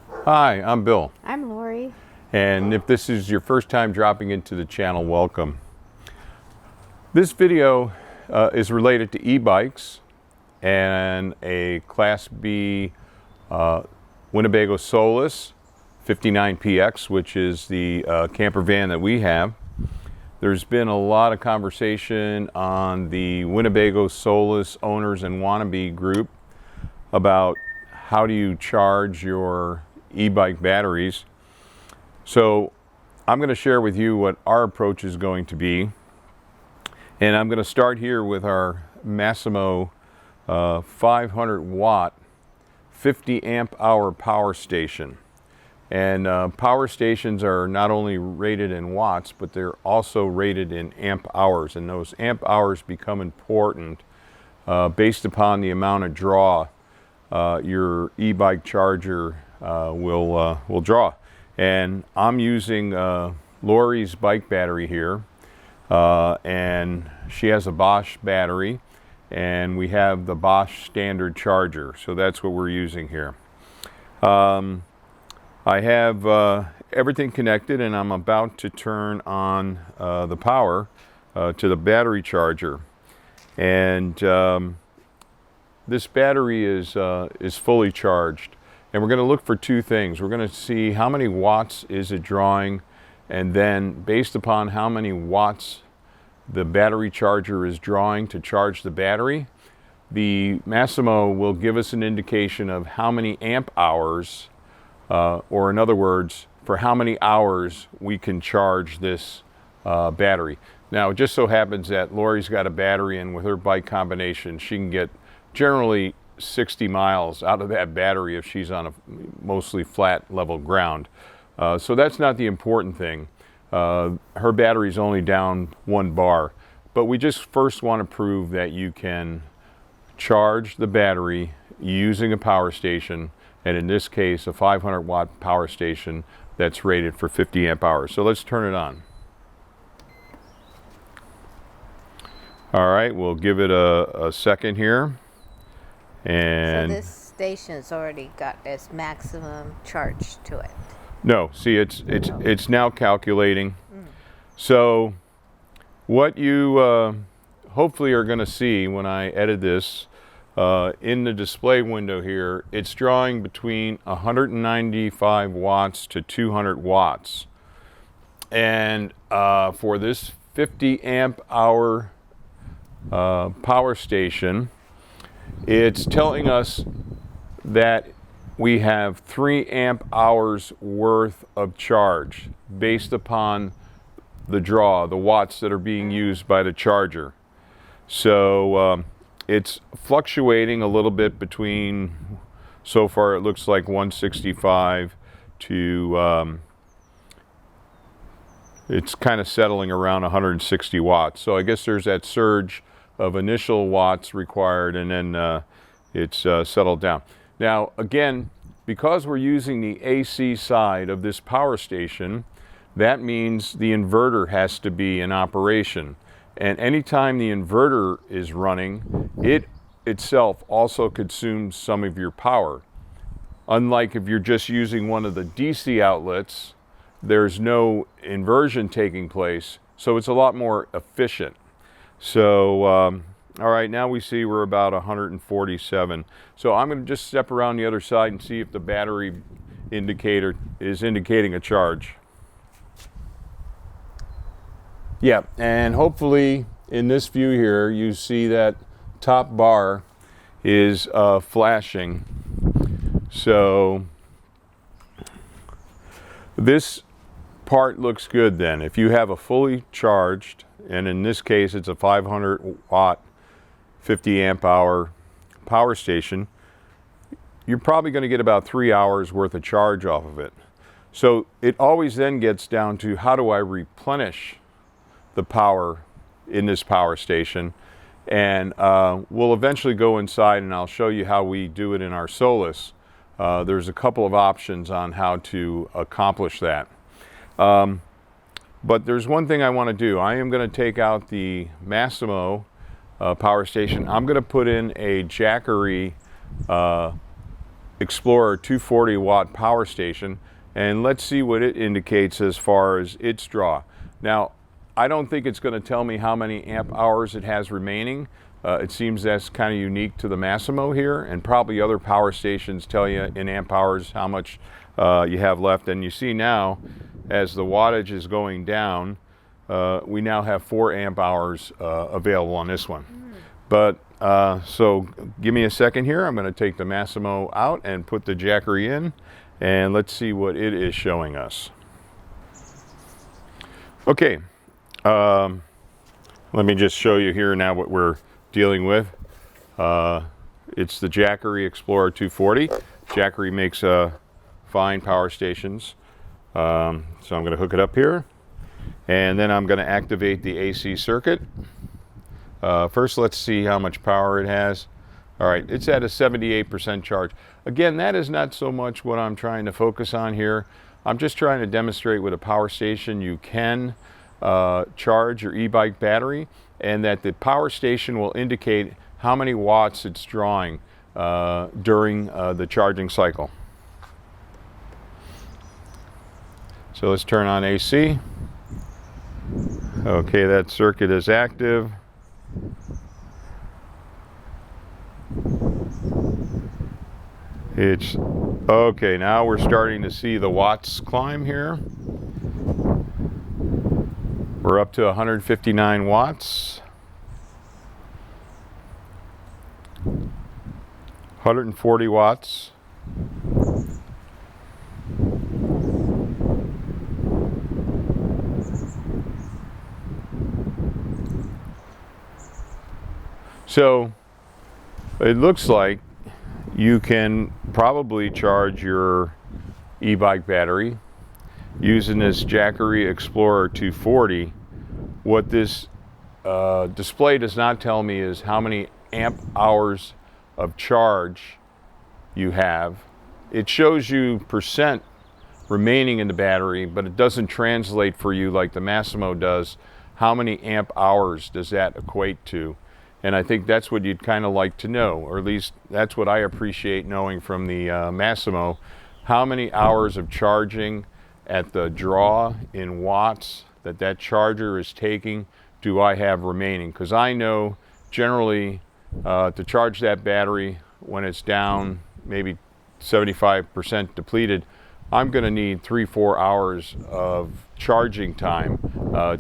Hi, I'm Bill. I'm Lori. And if this is your first time dropping into the channel, welcome. This video is related to e-bikes and a Class B Winnebago Solis 59px, which is the camper van that we have. There's been a lot of conversation on the Winnebago Solis owners and wannabe group about how do you charge your e-bike batteries. So I'm going to share with you what our approach is going to be. And I'm going to start here with our Massimo 500 watt 50 amp hour power station. And power stations are not only rated in watts, but they're also rated in amp hours. And those amp hours become important based upon the amount of draw your e-bike charger will draw. And I'm using Lori's bike battery here, and she has a Bosch battery, and we have the Bosch standard charger, so that's what we're using here. I have everything connected, and I'm about to turn on the power to the battery charger. And this battery is fully charged. And we're going to look for two things. We're going to see how many watts is it drawing, and then based upon how many watts the battery charger is drawing to charge the battery, the Massimo will give us an indication of how many amp hours, or in other words, for how many hours we can charge this battery. Now, it just so happens that Lori's got a battery, and with her bike combination, she can get generally 60 miles out of that battery if she's on a mostly flat level ground. So that's not the important thing. Her battery's only down 1 bar, but we just first want to prove that you can charge the battery using a power station, and in this case a 500 watt power station that's rated for 50 amp hours. So let's turn it on. All right, we'll give it a second here. And so this station's already got this maximum charge to it. No, see, it's now calculating. So what you hopefully are going to see when I edit this, in the display window here, it's drawing between 195 watts to 200 watts. And for this 50 amp hour power station, it's telling us that we have 3 amp hours worth of charge based upon the draw, the watts that are being used by the charger. So it's fluctuating a little bit between, so far it looks like 165 to, it's kind of settling around 160 watts. So I guess there's that surge of initial watts required, and then it's settled down. Now again, because we're using the AC side of this power station, that means the inverter has to be in operation. And anytime the inverter is running, it itself also consumes some of your power. Unlike if you're just using one of the DC outlets, there's no inversion taking place, so it's a lot more efficient. So, all right, now we see we're about 147. So I'm going to just step around the other side and see if the battery indicator is indicating a charge. Yeah, and hopefully in this view here, you see that top bar is flashing. So this part looks good then. If you have a fully charged, and in this case it's a 500 watt 50 amp hour power station, you're probably going to get about 3 hours worth of charge off of it. So it always then gets down to, how do I replenish the power in this power station? And we'll eventually go inside and I'll show you how we do it in our Solis. There's a couple of options on how to accomplish that. But there's one thing I want to do. I am going to take out the Massimo power station. I'm going to put in a Jackery Explorer 240 watt power station, and let's see what it indicates as far as its draw. Now, I don't think it's going to tell me how many amp hours it has remaining. It seems that's kind of unique to the Massimo here, and probably other power stations tell you in amp hours how much you have left. And you see now, as the wattage is going down, we now have 4 amp hours available on this one. But so give me a second here. I'm going to take the Massimo out and put the Jackery in, and let's see what it is showing us. Okay, let me just show you here now what we're dealing with. It's the Jackery Explorer 240. Jackery makes fine power stations. So I'm going to hook it up here, and then I'm going to activate the AC circuit. First, let's see how much power it has. All right, it's at a 78% charge. Again, that is not so much what I'm trying to focus on here. I'm just trying to demonstrate with a power station you can charge your e-bike battery, and that the power station will indicate how many watts it's drawing during the charging cycle. So let's turn on AC. Okay, that circuit is active. It's okay. Now we're starting to see the watts climb here. We're up to 159 watts. 140 watts. So it looks like you can probably charge your e-bike battery using this Jackery Explorer 240. What this display does not tell me is how many amp hours of charge you have. It shows you percent remaining in the battery, but it doesn't translate for you like the Massimo does. How many amp hours does that equate to? And I think that's what you'd kind of like to know, or at least that's what I appreciate knowing from the Massimo. How many hours of charging at the draw in watts that charger is taking do I have remaining? Because I know generally to charge that battery when it's down maybe 75% depleted, I'm going to need 3-4 hours of charging time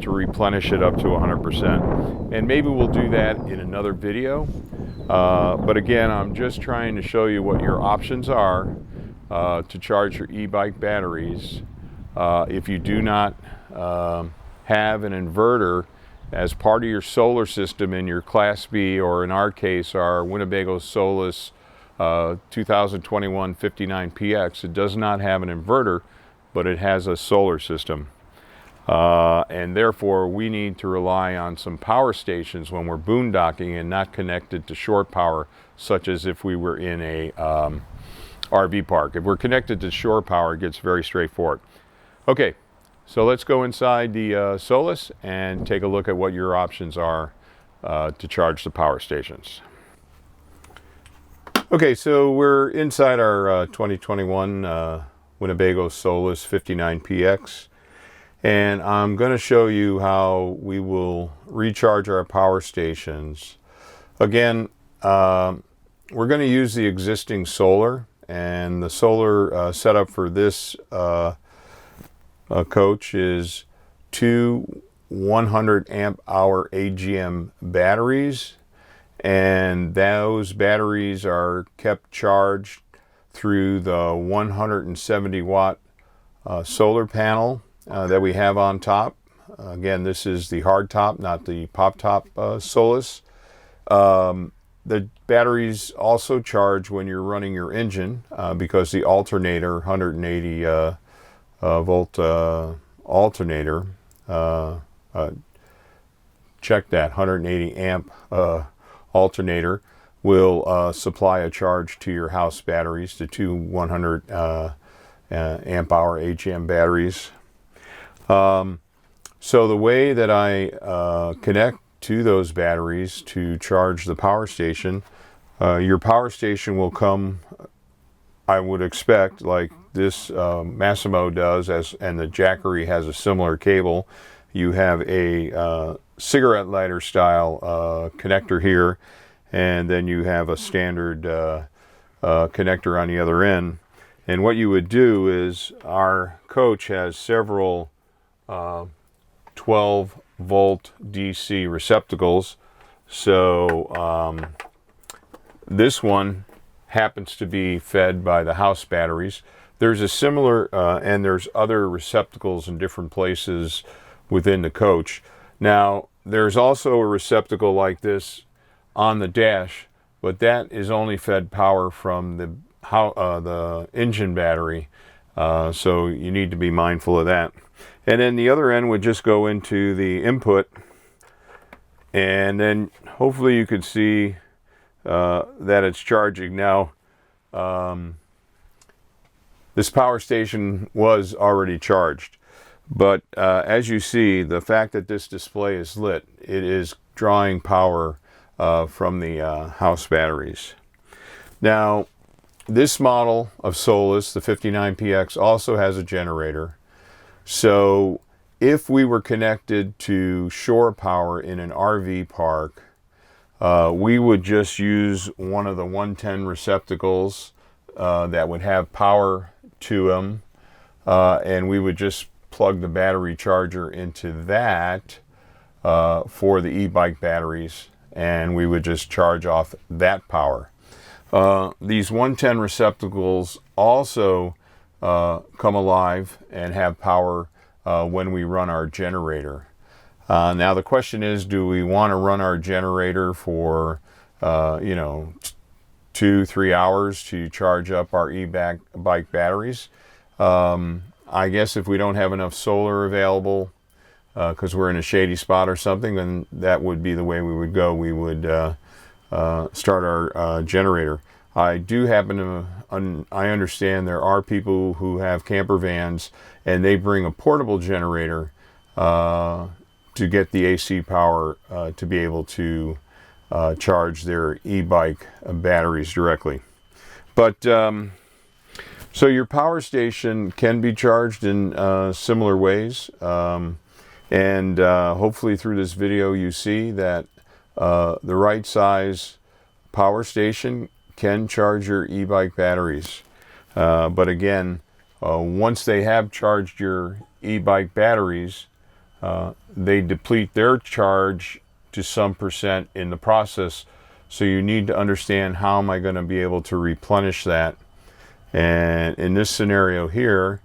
to replenish it up to 100%. And maybe we'll do that in another video. But again, I'm just trying to show you what your options are to charge your e-bike batteries if you do not have an inverter as part of your solar system in your Class B, or in our case, our Winnebago Solis 2021 59px. It does not have an inverter, but it has a solar system. And therefore, we need to rely on some power stations when we're boondocking and not connected to shore power, such as if we were in a RV park. If we're connected to shore power, it gets very straightforward. Okay, so let's go inside the Solis and take a look at what your options are to charge the power stations. Okay, so we're inside our 2021 Winnebago Solis 59px, and I'm going to show you how we will recharge our power stations. Again, we're going to use the existing solar, and the solar setup for this coach is 2 100 amp hour AGM batteries, and those batteries are kept charged through the 170 watt solar panel that we have on top. Again, this is the hard top, not the pop top Solis. The batteries also charge when you're running your engine because the alternator, 180 volt alternator, check that, 180 amp alternator will supply a charge to your house batteries, the 2 100 amp hour AGM batteries. So the way that I connect to those batteries to charge the power station, your power station will come I would expect, like this Massimo does, and the Jackery has a similar cable. You have a cigarette lighter style connector here, and then you have a standard connector on the other end. And what you would do is, our coach has several 12 volt DC receptacles. So this one happens to be fed by the house batteries. There's a similar, and there's other receptacles in different places within the coach. Now, there's also a receptacle like this on the dash, but that is only fed power from the engine battery. So you need to be mindful of that. And then the other end would just go into the input, and then hopefully you could see that it's charging. Now, this power station was already charged, but as you see, the fact that this display is lit, it is drawing power from the house batteries. Now, this model of Solis, the 59px, also has a generator. So if we were connected to shore power in an RV park, we would just use one of the 110 receptacles that would have power to them, and we would just plug the battery charger into that for the e-bike batteries, and we would just charge off that power. These 110 receptacles also come alive and have power when we run our generator. Now the question is, do we want to run our generator for 2-3 hours to charge up our e-bike batteries? I guess if we don't have enough solar available because we're in a shady spot or something, then that would be the way we would go. We would start our generator. I do happen to, I understand there are people who have camper vans and they bring a portable generator to get the AC power to be able to charge their e-bike batteries directly. But so your power station can be charged in similar ways, and hopefully through this video you see that the right size power station can charge your e-bike batteries. But again, once they have charged your e-bike batteries, they deplete their charge to some percent in the process. So you need to understand, how am I going to be able to replenish that? And in this scenario here,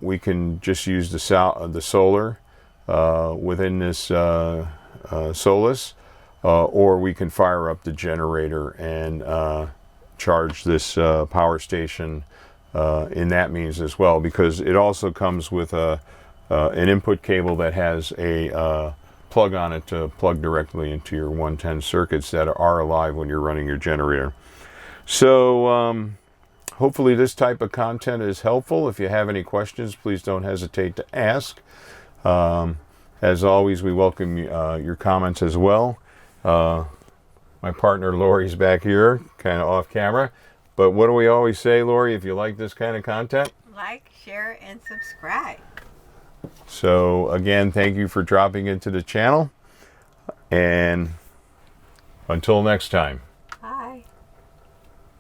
we can just use the solar within this Solis, or we can fire up the generator and charge this power station in that means as well, because it also comes with an input cable that has a plug on it to plug directly into your 110 circuits that are alive when you're running your generator. So hopefully this type of content is helpful. If you have any questions, please don't hesitate to ask. As always, we welcome your comments as well. My partner Lori's back here, kind of off camera. But what do we always say, Lori, if you like this kind of content? Like, share, and subscribe. So again, thank you for dropping into the channel, and until next time.